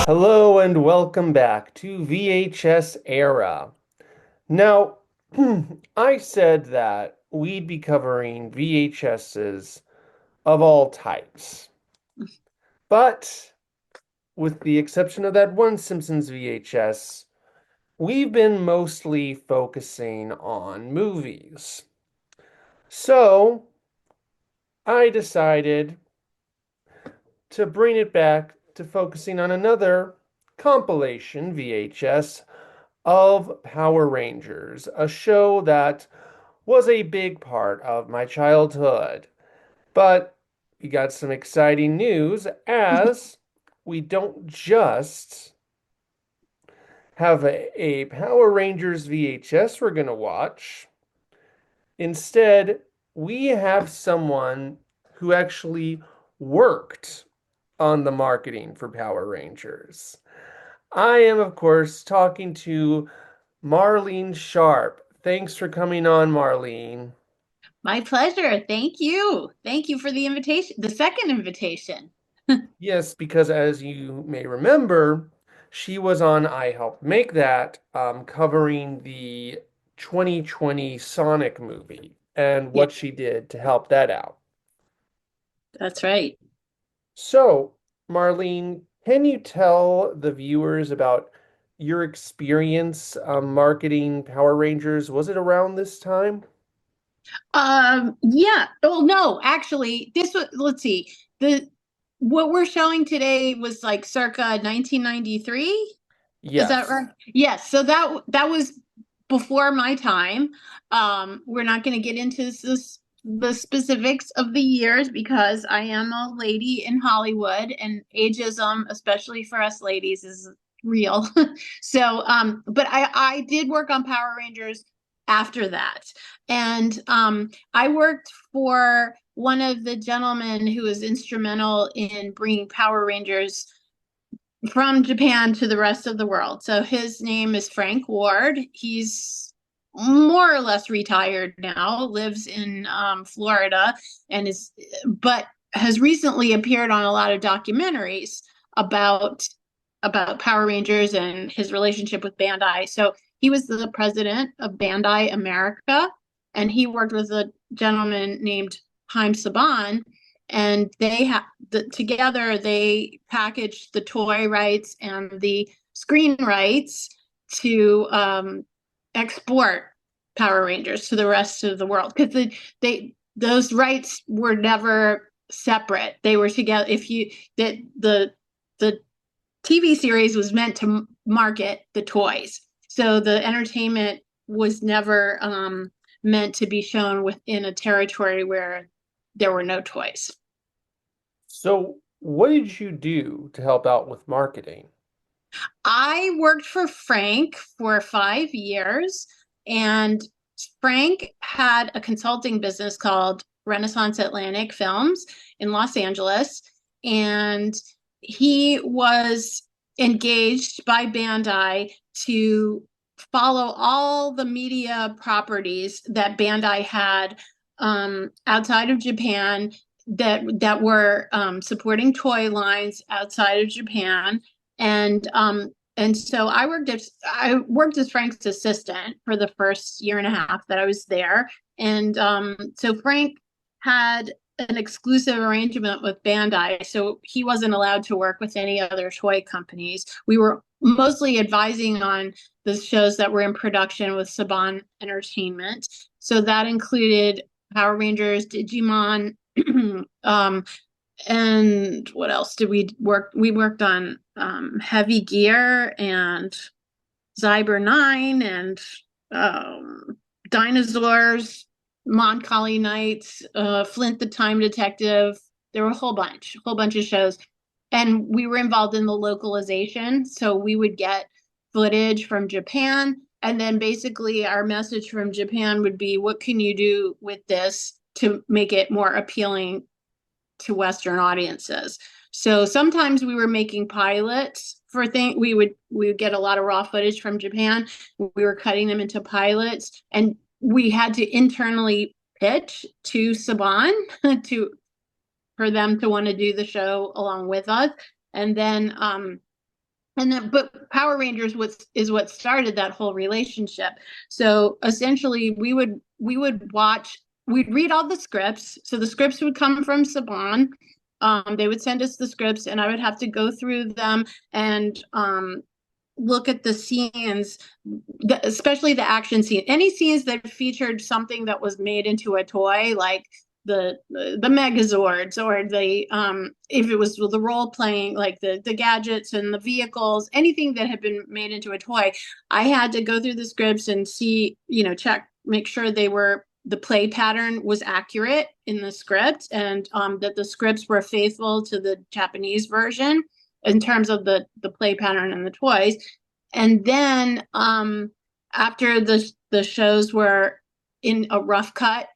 Hello and welcome back to VHS Era. Now, I said that we'd be covering VHSs of all types, but with the exception of that one Simpsons VHS, we've been mostly focusing on movies. So, I decided to bring it back to focusing on another compilation VHS of Power Rangers, a show that was a big part of my childhood. But we got some exciting news as we don't just have a Power Rangers VHS we're going to watch. Instead, we have someone who actually worked on the marketing for Power Rangers. I am, of course, talking to Marlene Sharp. Thanks for coming on, Marlene. My pleasure. Thank you. Thank you for the invitation, the second invitation. Yes, because as you may remember, she was on I Helped Make That, covering the 2020 Sonic movie and Yeah, what she did to help that out. that's right. So, Marlene, can you tell the viewers about your experience marketing Power Rangers? Was it around this time? Yeah. Oh no, actually, this was, let's see. The what we're showing today was like circa 1993. Is that Yes. right? Yes. So that was before my time. We're not going to get into the specifics of the years because I am a lady in Hollywood and ageism, especially for us ladies, is real. So, but I did work on Power Rangers after that, and I worked for one of the gentlemen who was instrumental in bringing Power Rangers from Japan to the rest of the world. So his name is Frank Ward. He's more or less retired now, lives in Florida, and is but has recently appeared on a lot of documentaries about Power Rangers and his relationship with Bandai. So he was the president of Bandai America, and he worked with a gentleman named Haim Saban, and together they packaged the toy rights and the screen rights to export Power Rangers to the rest of the world because they those rights were never separate. They were together. If you that the TV series was meant to market the toys, so the entertainment was never meant to be shown within a territory where there were no toys. So, what did you do to help out with marketing? I worked for Frank for 5 years, and Frank had a consulting business called Renaissance Atlantic Films in Los Angeles, and he was engaged by Bandai to follow all the media properties that Bandai had outside of Japan that were supporting toy lines outside of Japan, and so I worked as Frank's assistant for the first year and a half that I was there. And so Frank had an exclusive arrangement with Bandai, so he wasn't allowed to work with any other toy companies. We were mostly advising on the shows that were in production with Saban Entertainment. So that included Power Rangers, Digimon, um, and what else did we work? We worked on Heavy Gear and Zyber 9 and Dinosaurs, Mon Collie Knights, Flint the Time Detective. There were a whole bunch of shows. And we were involved in the localization. So we would get footage from Japan. And then basically our message from Japan would be, what can you do with this to make it more appealing to Western audiences? So sometimes we were making pilots for things. We would get a lot of raw footage from Japan. We were cutting them into pilots, and we had to internally pitch to Saban to for them to want to do the show along with us. And then And then, but Power Rangers is what started that whole relationship. So essentially, we would watch, we'd read all the scripts. So the scripts would come from Saban. They would send us the scripts, and I would have to go through them and look at the scenes, especially the action scene. Any scenes that featured something that was made into a toy, like the Megazords, or the if it was the role playing, like the gadgets and the vehicles, anything that had been made into a toy, I had to go through the scripts and see, check, make sure the play pattern was accurate in the script, and that the scripts were faithful to the Japanese version in terms of the play pattern and the toys. And then after the shows were in a rough cut,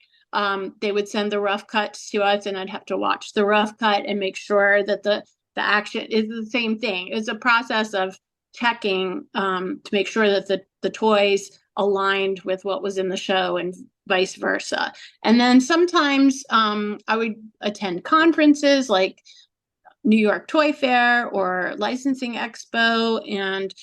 they would send the rough cuts to us, and I'd have to watch the rough cut and make sure that the action is the same thing. It's a process of checking to make sure that the toys aligned with what was in the show and vice versa. And then sometimes I would attend conferences like New York Toy Fair or Licensing Expo and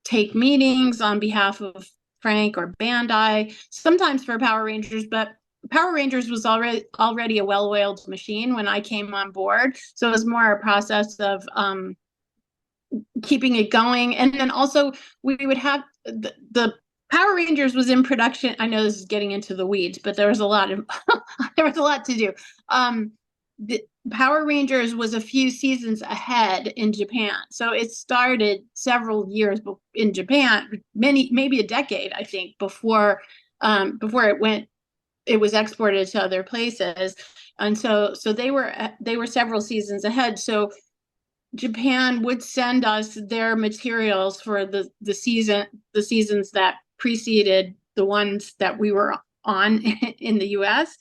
take meetings on behalf of Frank or Bandai, sometimes for Power Rangers, but Power Rangers was already a well-oiled machine when I came on board. So it was more a process of keeping it going. And then also we would have the Power Rangers was in production. I know this is getting into the weeds, but there was a lot of there was a lot to do. The Power Rangers was a few seasons ahead in Japan. So it started several years in Japan, maybe a decade, I think, before it was exported to other places. And so they were several seasons ahead. So Japan would send us their materials for the seasons that preceded the ones that we were on in the US.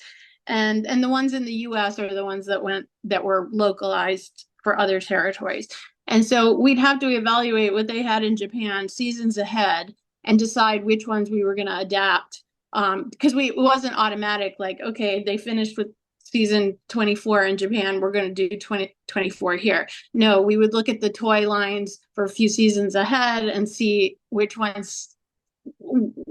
And the ones in the US are the ones that were localized for other territories. And so we'd have to evaluate what they had in Japan seasons ahead and decide which ones we were going to adapt. Because it wasn't automatic, like, okay, they finished with season 24 in Japan, we're going to do 2024 here. No, we would look at the toy lines for a few seasons ahead and see which ones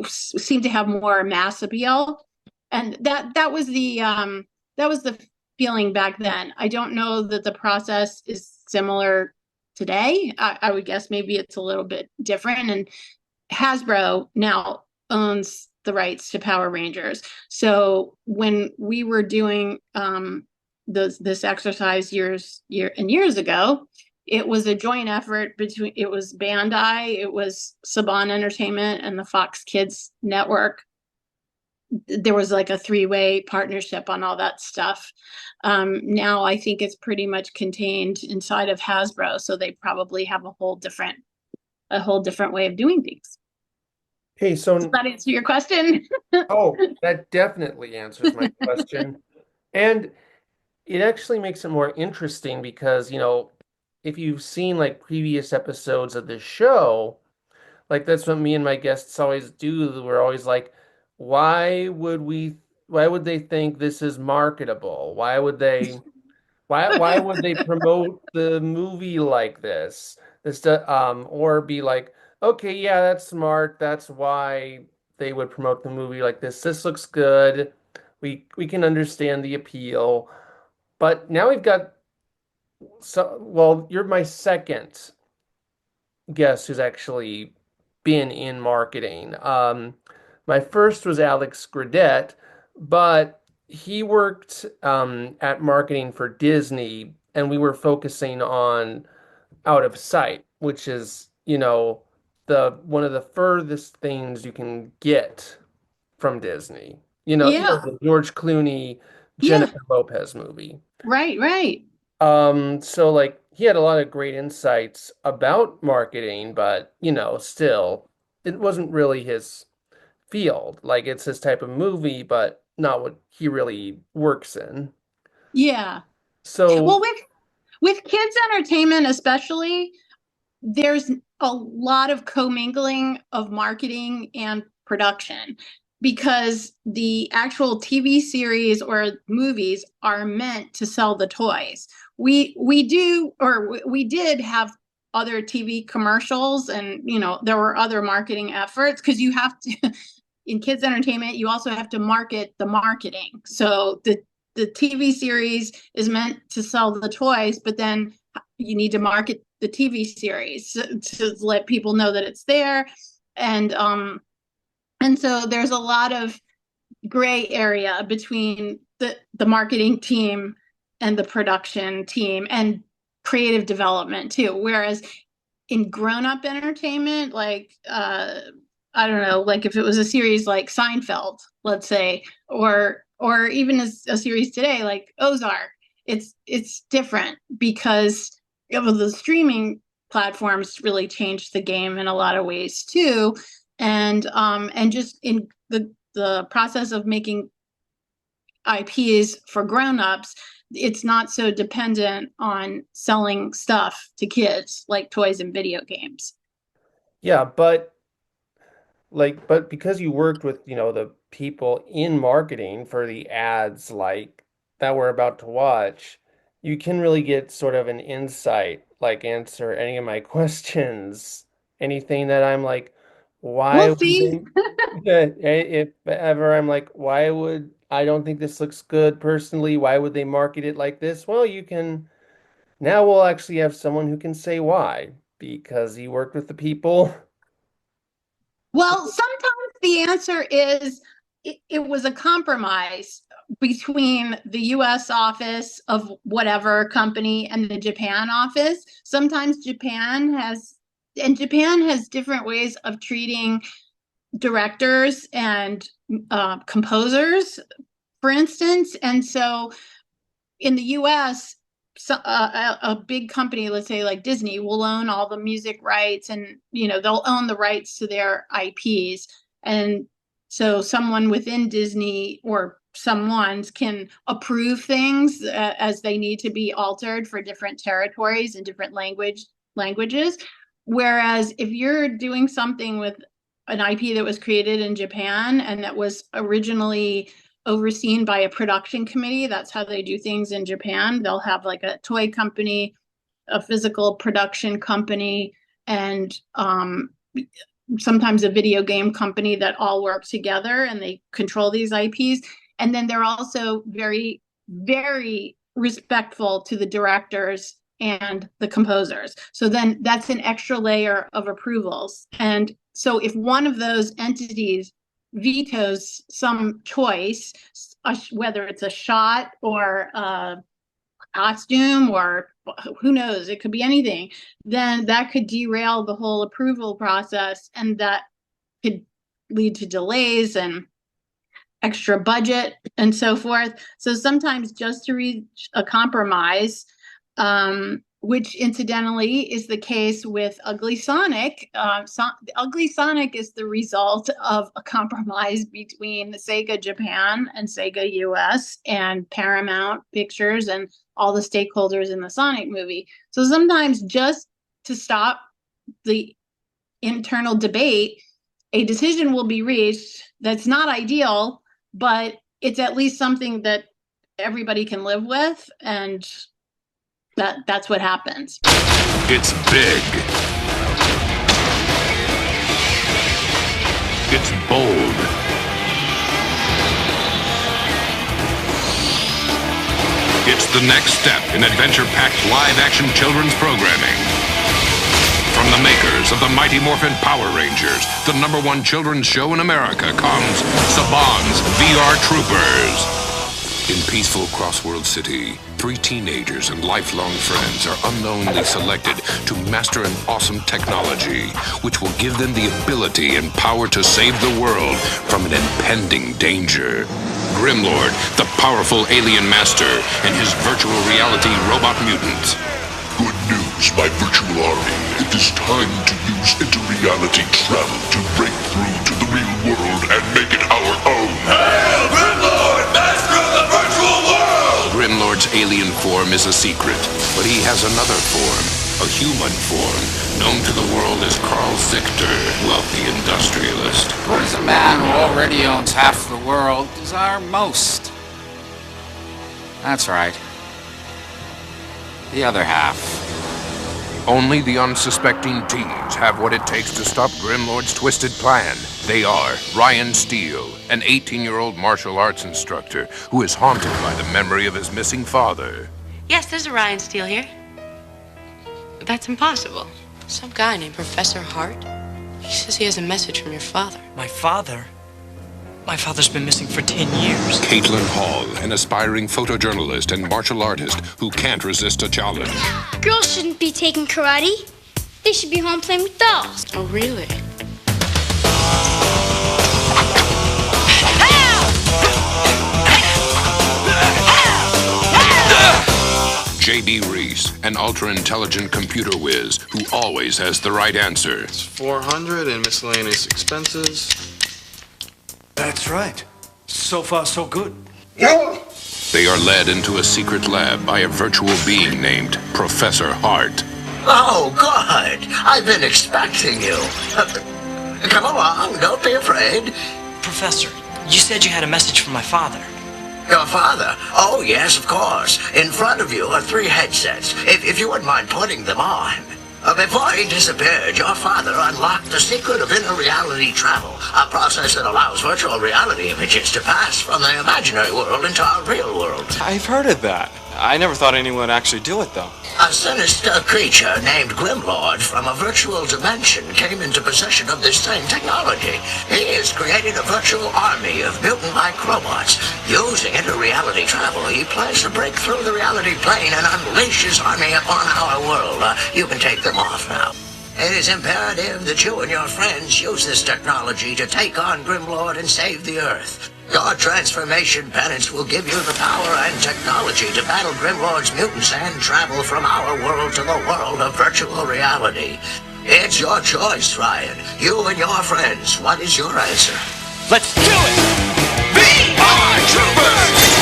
seem to have more mass appeal. And that was the feeling back then. I don't know that the process is similar today. I would guess maybe it's a little bit different. And Hasbro now owns the rights to Power Rangers. So when we were doing this exercise years ago, it was a joint effort between, it was Bandai, it was Saban Entertainment, and the Fox Kids Network. There was like a three-way partnership on all that stuff. Now I think it's pretty much contained inside of Hasbro, so they probably have a whole different way of doing things. Hey, Does so that answer your question? oh, that definitely answers my question. And it actually makes it more interesting because, if you've seen like previous episodes of this show, like that's what me and my guests always do. We're always like, why would we, why would they think this is marketable? Why would they promote the movie like this? Or be like, okay, yeah, that's smart. That's why they would promote the movie like this. This looks good. We can understand the appeal. But now we've got well, you're my second guest who's actually been in marketing. My first was Alex Gradette, but he worked at marketing for Disney, and we were focusing on out of sight, which is, the one of the furthest things you can get from Disney. Yeah, The George Clooney, yeah, Jennifer Lopez movie. right, right. So like he had a lot of great insights about marketing, but still it wasn't really his field. Like it's his type of movie, but not what he really works in. Yeah. Well, So, with kids entertainment especially, there's a lot of commingling of marketing and production because the actual TV series or movies are meant to sell the toys. We did have other TV commercials, and there were other marketing efforts, because you have to in kids entertainment, you also have to market the marketing. So the TV series is meant to sell the toys, but then you need to market the TV series to let people know that it's there. And so there's a lot of gray area between the marketing team and the production team and creative development too. Whereas in grown-up entertainment, like I don't know, like if it was a series like Seinfeld, let's say, or even a series today like Ozark, it's different because the streaming platforms really changed the game in a lot of ways too, and just in the process of making IPs for grown-ups, it's not so dependent on selling stuff to kids like toys and video games. Yeah, but because you worked with, the people in marketing for the ads like that we're about to watch, you can really get sort of an insight, like answer any of my questions, anything that I'm like, why We'll would see. they, if ever I'm like, why would I don't think this looks good personally, why would they market it like this? Well, you can now we'll actually have someone who can say why, because he worked with the people. Well, sometimes the answer is it was a compromise between the US office of whatever company and the Japan office. Sometimes Japan has different ways of treating directors and composers, for instance. And so in the US, a big company, let's say like Disney, will own all the music rights, and they'll own the rights to their IPs. And so someone within Disney or someone's can approve things as they need to be altered for different territories and different languages. Whereas if you're doing something with an IP that was created in Japan and that was originally overseen by a production committee. That's how they do things in Japan. They'll have like a toy company, a physical production company, and sometimes a video game company that all work together, and they control these IPs. And then they're also very, very respectful to the directors and the composers. So then that's an extra layer of approvals. And so if one of those entities vetoes some choice, whether it's a shot or a costume or who knows, it could be anything, then that could derail the whole approval process, and that could lead to delays and extra budget and so forth. So sometimes just to reach a compromise, which incidentally is the case with Ugly Sonic. Ugly Sonic is the result of a compromise between Sega Japan and Sega US and Paramount Pictures and all the stakeholders in the Sonic movie. So sometimes just to stop the internal debate, a decision will be reached that's not ideal, but it's at least something that everybody can live with, and that's what happens. It's big. It's bold. It's the next step in adventure-packed live-action children's programming. From the makers of the Mighty Morphin Power Rangers, the #1 children's show in America, comes Saban's VR Troopers. In peaceful Crossworld City, 3 teenagers and lifelong friends are unknowingly selected to master an awesome technology which will give them the ability and power to save the world from an impending danger. Grimlord, the powerful alien master, and his virtual reality robot mutants. Good news, my virtual army. It is time to use inter-reality travel to break through to the real world and make it our own. Hail, Grimlord, master of the virtual world! Grimlord's alien form is a secret, but he has another form, a human form, known to the world as Carl Zichter, wealthy industrialist. What does a man who already owns half the world desire most? That's right. The other half. Only the unsuspecting teens have what it takes to stop Grimlord's twisted plan. They are Ryan Steele, an 18-year-old martial arts instructor who is haunted by the memory of his missing father. Yes, there's a Ryan Steele here. That's impossible. Some guy named Professor Hart. He says he has a message from your father. My father? My father's been missing for 10 years. Caitlin Hall, an aspiring photojournalist and martial artist who can't resist a challenge. Girls shouldn't be taking karate. They should be home playing with dolls. Oh, really? J.B. Reese, an ultra-intelligent computer whiz who always has the right answer. It's 400 in miscellaneous expenses. That's right. So far, so good. They are led into a secret lab by a virtual being named Professor Hart. Oh, good. I've been expecting you. Come along, don't be afraid. Professor, you said you had a message from my father. Your father? Oh, yes, of course. In front of you are 3 headsets, if you wouldn't mind putting them on. Before he disappeared, your father unlocked the secret of inner reality travel, a process that allows virtual reality images to pass from the imaginary world into our real world. I've heard of that. I never thought anyone would actually do it, though. A sinister creature named Grimlord from a virtual dimension came into possession of this same technology. He has created a virtual army of mutant-like robots. Using inter-reality travel, he plans to break through the reality plane and unleash his army upon our world. You can take them off now. It is imperative that you and your friends use this technology to take on Grimlord and save the Earth. Your transformation penance will give you the power and technology to battle Grimlord's mutants and travel from our world to the world of virtual reality. It's your choice, Ryan. You and your friends. What is your answer? Let's do it! VR Troopers!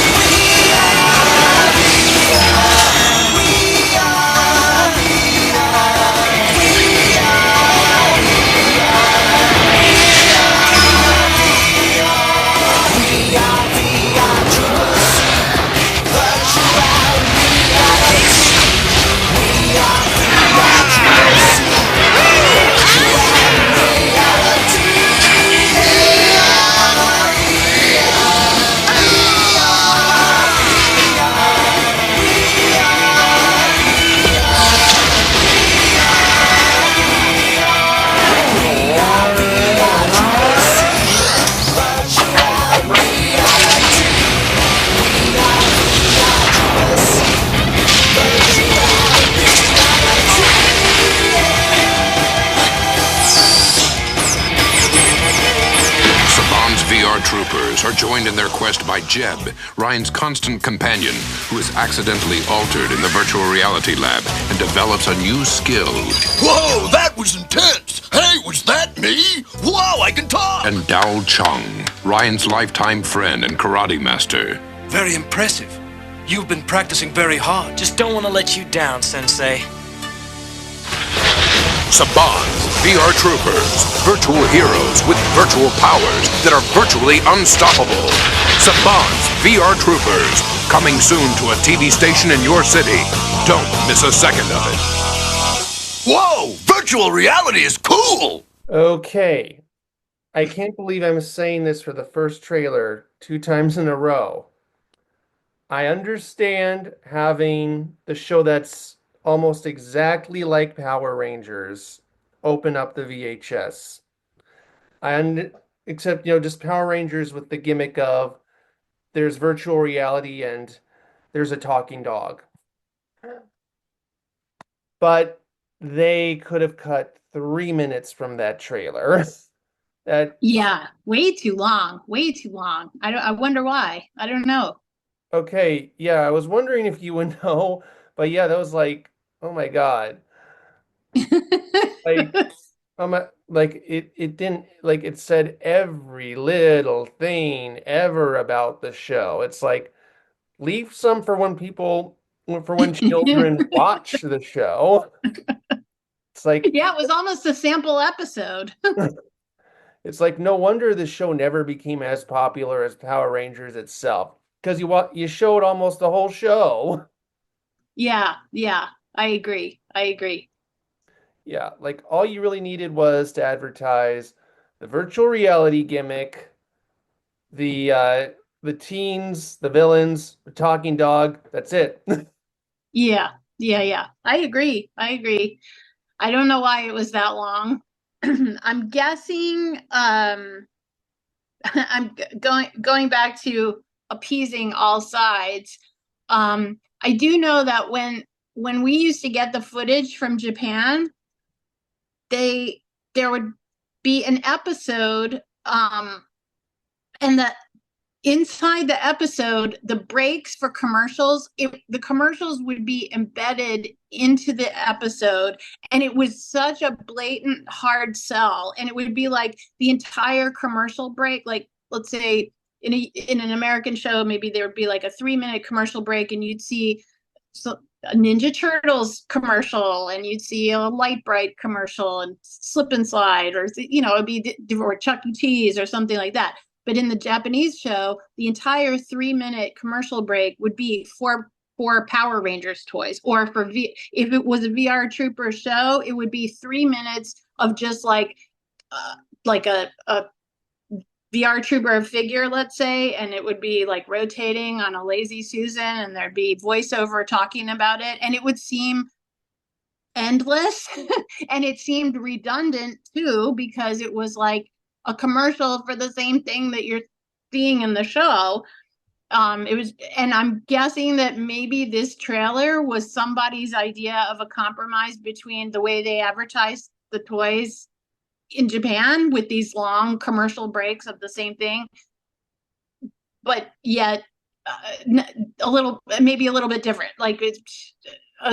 Troopers are joined in their quest by Jeb, Ryan's constant companion, who is accidentally altered in the virtual reality lab and develops a new skill. Whoa, that was intense! Hey, was that me? Whoa, I can talk! And Dao Chung, Ryan's lifetime friend and karate master. Very impressive. You've been practicing very hard. Just don't want to let you down, Sensei. Saban, VR Troopers, virtual heroes with virtual powers that are virtually unstoppable. Saban's VR Troopers, coming soon to a TV station in your city. Don't miss a second of it. Whoa, virtual reality is cool! Okay. I can't believe I'm saying this for the first trailer 2 times in a row. I understand having the show that's almost exactly like Power Rangers open up the VHS. Except, just Power Rangers with the gimmick of there's virtual reality and there's a talking dog. But they could have cut 3 minutes from that trailer. Yeah, way too long. Way too long. I wonder why. I don't know. Okay, yeah, I was wondering if you would know, but yeah, that was like, oh my God. Like, it didn't, like, it said every little thing ever about the show. It's like, leave some for when children watch the show. It's like, Yeah, it was almost a sample episode. it's like, no wonder the show never became as popular as Power Rangers itself, because you showed almost the whole show. Yeah, I agree. Yeah, like all you really needed was to advertise the virtual reality gimmick, the uh the teens, the villains, the talking dog. That's it. Yeah, yeah. I agree. I agree. I don't know why it was that long. I'm guessing going back to appeasing all sides. I do know that when we used to get the footage from Japan, they there would be an episode, and the inside the episode, the breaks for commercials, the commercials would be embedded into the episode, and it was such a blatant hard sell. And it would be like the entire commercial break, like let's say in an American show, maybe there would be like a 3-minute commercial break, and you'd see a Ninja Turtles commercial, and you'd see a Light Bright commercial, and Slip and Slide, or it'd be or Chuck E. Cheese or something like that. But in the Japanese show, the entire 3-minute commercial break would be for Power Rangers toys, or if it was a VR Trooper show, it would be 3 minutes of just like a VR Trooper figure, let's say, and it would be like rotating on a Lazy Susan, and there'd be voiceover talking about it, and it would seem endless, and it seemed redundant too, because it was like a commercial for the same thing that you're seeing in the show. It was, and I'm guessing that maybe this trailer was somebody's idea of a compromise between the way they advertised the toys in Japan with these long commercial breaks of the same thing, but yet maybe a little bit different. Like it's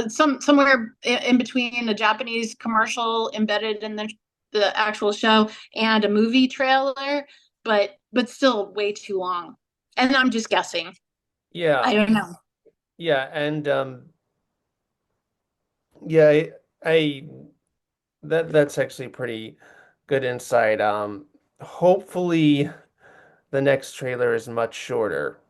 somewhere in between a Japanese commercial embedded in the actual show and a movie trailer, but still way too long. And I'm just guessing. Yeah. I don't know. Yeah, and yeah, I that's actually pretty good insight. Hopefully the next trailer is much shorter.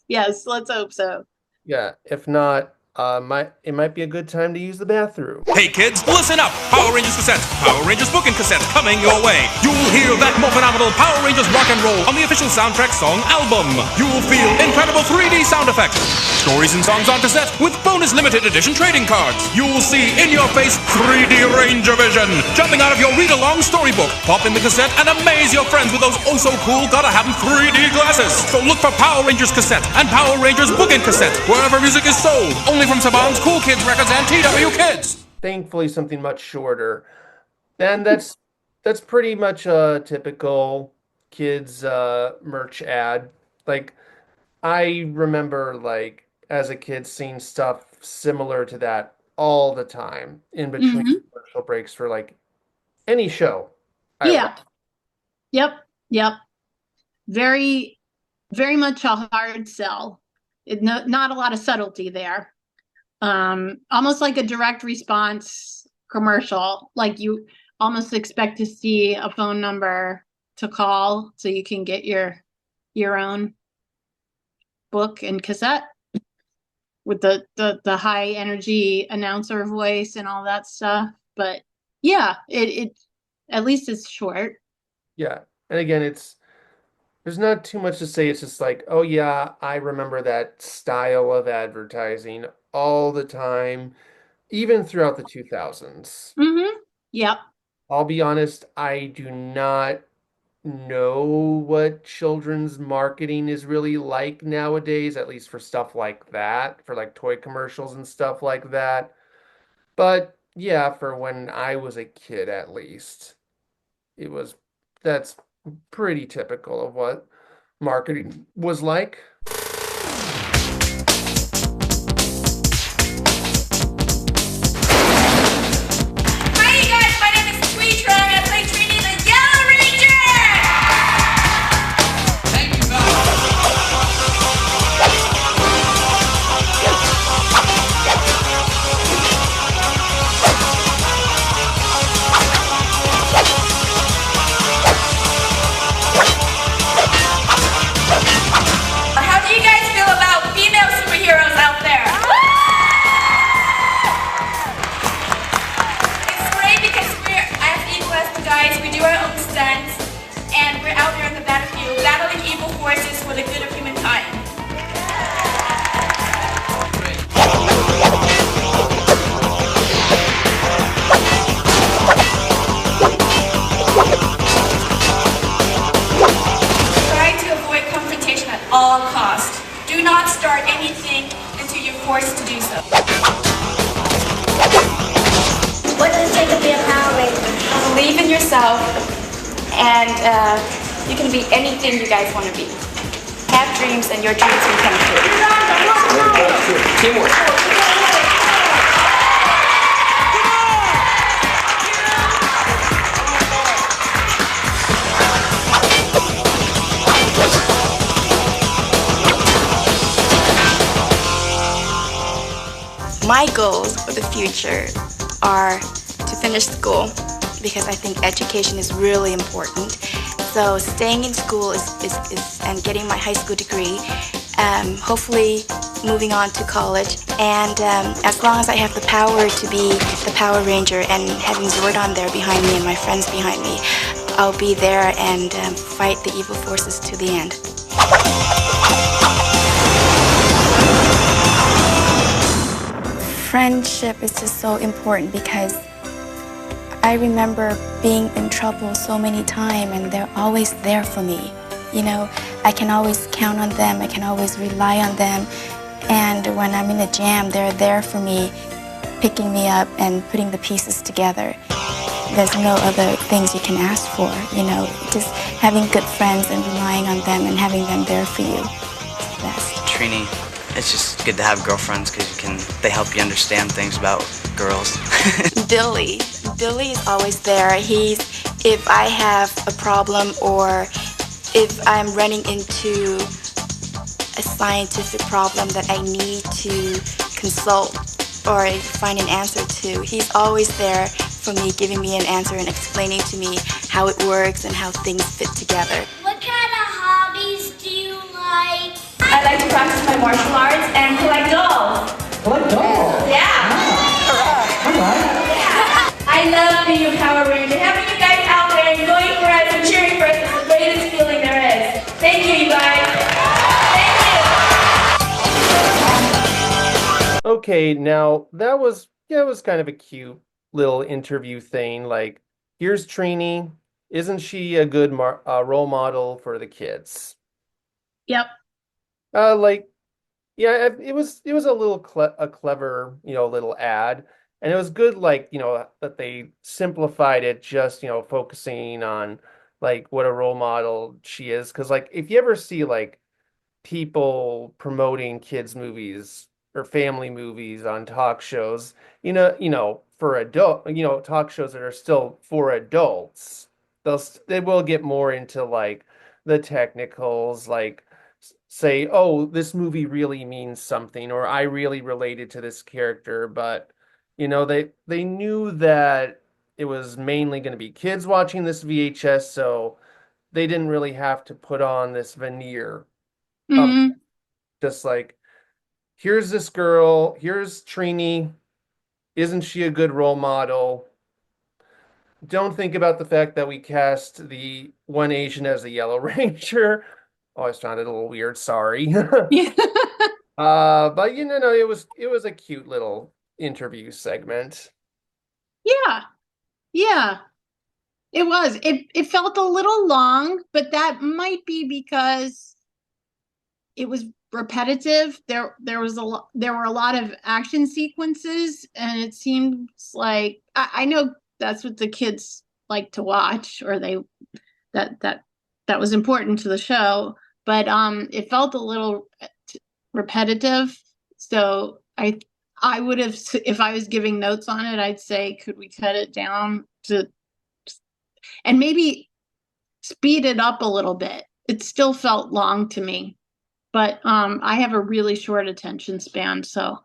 Yes, let's hope so. Yeah, if not, it might be a good time to use the bathroom. Hey kids, listen up! Power Rangers Cassette, Power Rangers Book and Cassette coming your way. You'll hear that more phenomenal Power Rangers rock and roll on the official soundtrack song album. You'll feel incredible 3D sound effects, stories and songs on cassette with bonus limited edition trading cards. You'll see in your face 3D Ranger Vision jumping out of your read-along storybook. Pop in the cassette and amaze your friends with those oh so cool gotta have 'em 3D glasses. So look for Power Rangers Cassette and Power Rangers Book and Cassette wherever music is sold. Only from Saban's Cool Kids Records and TW Kids. Thankfully, something much shorter. And that's pretty much a typical kids merch ad. Like I remember like as a kid seeing stuff similar to that all the time in between commercial breaks for like any show. Yeah. Yep. Very, very much a hard sell. Not a lot of subtlety there. Almost like a direct response commercial. Like you almost expect to see a phone number to call so you can get your own book and cassette with the high energy announcer voice and all that stuff. But yeah, it at least it's short. Yeah. And again, there's not too much to say. It's just like, oh yeah, I remember that style of advertising all the time, even throughout the 2000s. Yep. I'll be honest, I do not know what children's marketing is really like nowadays, at least for stuff like that, for like toy commercials and stuff like that. But yeah, for when I was a kid at least, that's pretty typical of what marketing was like. Hi guys, my name is Trini. I play Trini the Yellow Ranger! Thank you, How do yourself, and you can be anything you guys want to be. Have dreams, and your dreams will come true. Teamwork. My goals for the future are to finish school because I think education is really important. So staying in school and getting my high school degree, hopefully moving on to college, and as long as I have the power to be the Power Ranger and having Zordon there behind me and my friends behind me, I'll be there and fight the evil forces to the end. Friendship is just so important because I remember being in trouble so many times and they're always there for me. You know, I can always count on them, I can always rely on them, and when I'm in a jam, they're there for me, picking me up and putting the pieces together. There's no other things you can ask for, you know, just having good friends and relying on them and having them there for you is the best. Trini, it's just good to have girlfriends because they help you understand things about girls. Billy is always there. If I have a problem or if I'm running into a scientific problem that I need to consult or find an answer to, he's always there for me, giving me an answer and explaining to me how it works and how things fit together. What kind of hobbies do you like? I like to practice my martial arts and collect dolls. Collect dolls? Yeah. All right. I love being a Power Ranger. Having you guys out there and going for us and cheering for us is the greatest feeling there is. Thank you, you guys. Okay, now that was it was kind of a cute little interview thing. Like, here's Trini. Isn't she a good role model for the kids? Yep. Like, yeah, it was a little a clever, little ad, and it was good, like, that they simplified it, just, focusing on like what a role model she is. Because, like, if you ever see like people promoting kids movies or family movies on talk shows, for adult, talk shows that are still for adults, they will get more into like the technicals, like say, oh, this movie really means something, or I really related to this character, but they knew that it was mainly going to be kids watching this VHS, so they didn't really have to put on this veneer of Mm-hmm. just like, here's this girl, here's Trini, isn't she a good role model? Don't think about the fact that we cast the one Asian as the Yellow Ranger. Oh, I sounded a little weird, sorry. Yeah. But no, it was a cute little interview segment. Yeah. Yeah. It was. It felt a little long, but that might be because it was repetitive. There were a lot of action sequences, and it seems like I know that's what the kids like to watch, or that that was important to the show, but it felt a little repetitive. So I would have, if I was giving notes on it, I'd say, could we cut it down to and maybe speed it up a little bit? It still felt long to me, but I have a really short attention span, so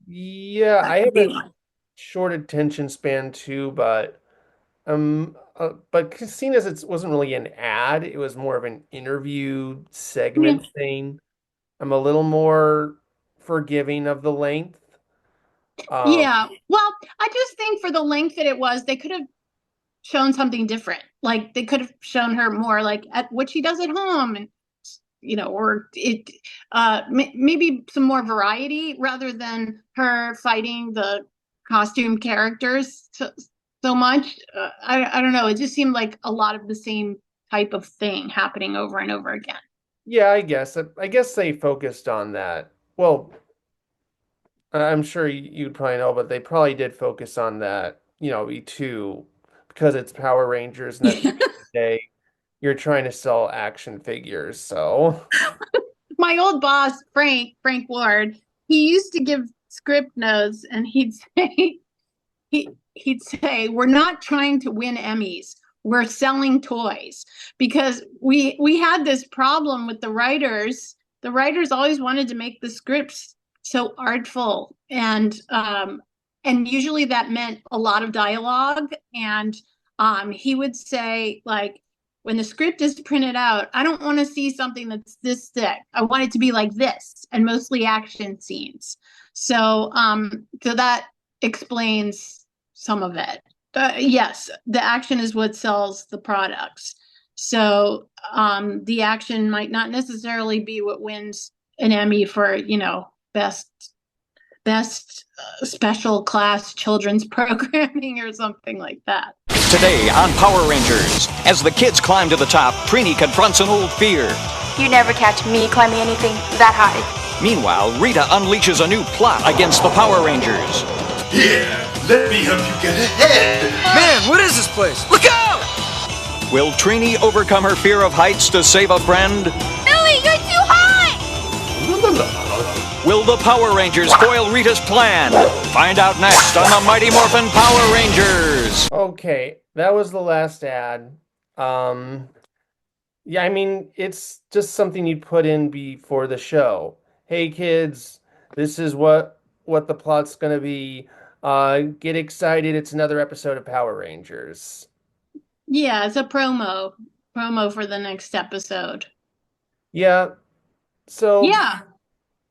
Yeah, that I could have be a one. short attention span too, but seeing as it wasn't really an ad, it was more of an interview Yeah. segment thing. I'm a little more forgiving of the length. Um, Yeah. Well, I just think for the length that it was, they could have shown something different. Like they could have shown her more like at what she does at home, and or it maybe some more variety rather than her fighting the costume characters so much. I don't know. It just seemed like a lot of the same type of thing happening over and over again. yeah, I guess they focused on that. Well, I'm sure you'd probably know, but they probably did focus on that, E2, because it's Power Rangers, and at the end of the day, you're trying to sell action figures. So, My old boss, Frank Ward, he used to give script notes, and he'd say, "We're not trying to win Emmys. We're selling toys," because we had this problem with the writers. The writers always wanted to make the scripts so artful, and usually that meant a lot of dialogue. And he would say, like, when the script is printed out, I don't want to see something that's this thick. I want it to be like this, and mostly action scenes. So that explains some of it. Yes, the action is what sells the products. So the action might not necessarily be what wins an Emmy for, best special class children's programming or something like that. Today on Power Rangers, as the kids climb to the top, Trini confronts an old fear. You never catch me climbing anything that high. Meanwhile, Rita unleashes a new plot against the Power Rangers. Here, let me help you get ahead. Man, what is this place? Look out! Will Trini overcome her fear of heights to save a friend? Billy, you're too high! Will the Power Rangers foil Rita's plan? Find out next on the Mighty Morphin Power Rangers. Okay, that was the last ad. Yeah, I mean, it's just something you'd put in before the show. Hey kids, this is what the plot's gonna be. Get excited, it's another episode of Power Rangers. Yeah, it's a promo for the next episode. Yeah. So yeah,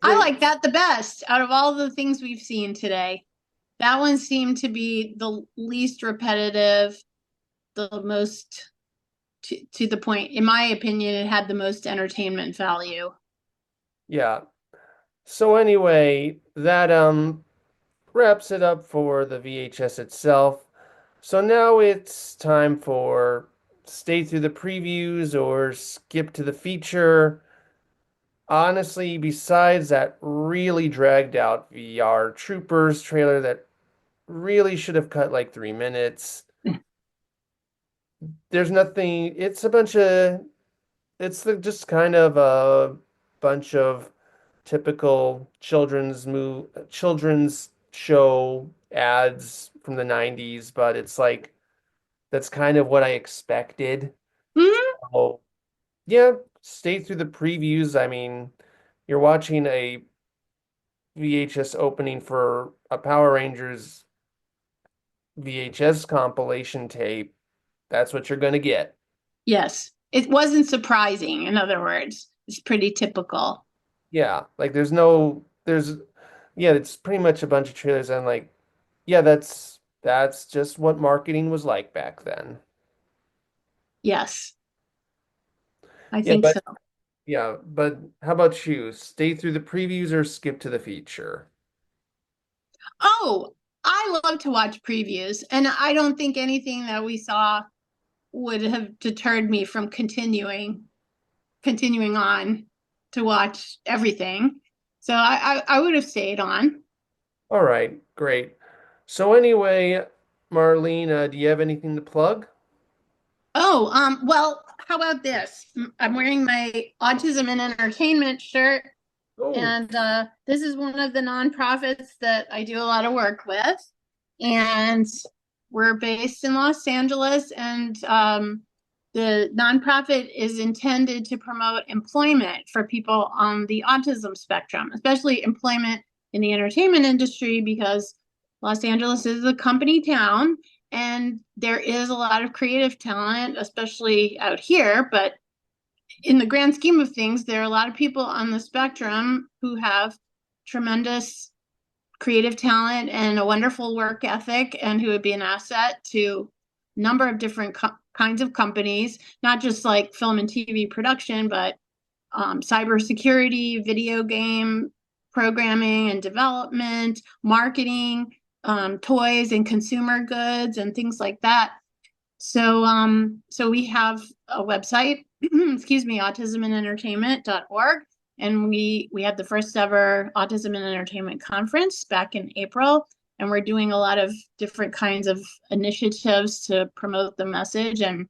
I like that the best out of all the things we've seen today. That one seemed to be the least repetitive, the most to the point. In my opinion, it had the most entertainment value. Yeah. So anyway, that wraps it up for the VHS itself. So now it's time for stay through the previews or skip to the feature. Honestly, besides that really dragged out VR Troopers trailer that really should have cut like 3 minutes, there's nothing. It's just kind of a bunch of typical children's show ads from the 90s, but it's like that's kind of what I expected. So, yeah, stay through the previews. I mean, you're watching a VHS opening for a Power Rangers VHS compilation tape. That's what you're going to get. Yes. It wasn't surprising, in other words. It's pretty typical. Yeah, like it's pretty much a bunch of trailers and like, yeah, that's just what marketing was like back then. Yes. I think so. Yeah, but how about you? Stay through the previews or skip to the feature? Oh, I love to watch previews, and I don't think anything that we saw would have deterred me from continuing on to watch everything. So I would have stayed on. All right, great. So anyway, Marlene, do you have anything to plug? Oh, well, how about this? I'm wearing my Autism and Entertainment shirt, and this is one of the nonprofits that I do a lot of work with, and we're based in Los Angeles, and the nonprofit is intended to promote employment for people on the autism spectrum, especially employment in the entertainment industry, because Los Angeles is a company town and there is a lot of creative talent, especially out here. But in the grand scheme of things, there are a lot of people on the spectrum who have tremendous creative talent and a wonderful work ethic, and who would be an asset to a number of different kinds of companies, not just like film and TV production, but cybersecurity, video game programming and development, marketing, toys and consumer goods and things like that. So we have a website, excuse me, autismandentertainment.org. And we had the first ever Autism and Entertainment Conference back in April. and we're doing a lot of different kinds of initiatives to promote the message. And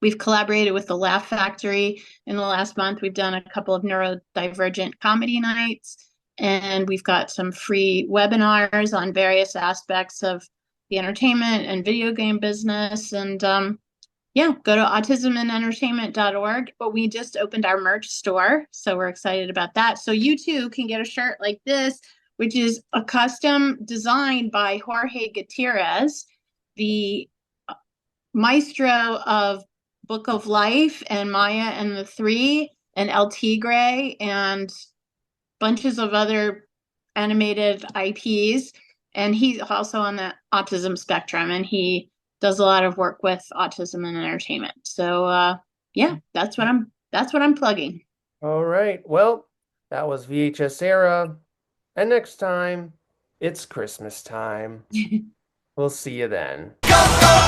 we've collaborated with the Laugh Factory in the last month. We've done a couple of neurodivergent comedy nights, and we've got some free webinars on various aspects of the entertainment and video game business. And yeah, go to autismandentertainment.org. But we just opened our merch store, so we're excited about that. So you too can get a shirt like this, which is a custom designed by Jorge Gutierrez, the maestro of Book of Life and Maya and the Three and El Tigre and bunches of other animated IPs. And he's also on the autism spectrum, and he does a lot of work with autism and entertainment. So yeah, that's what I'm plugging. All right. Well, that was VHS Era. And next time, it's Christmas time. We'll see you then. Go, go!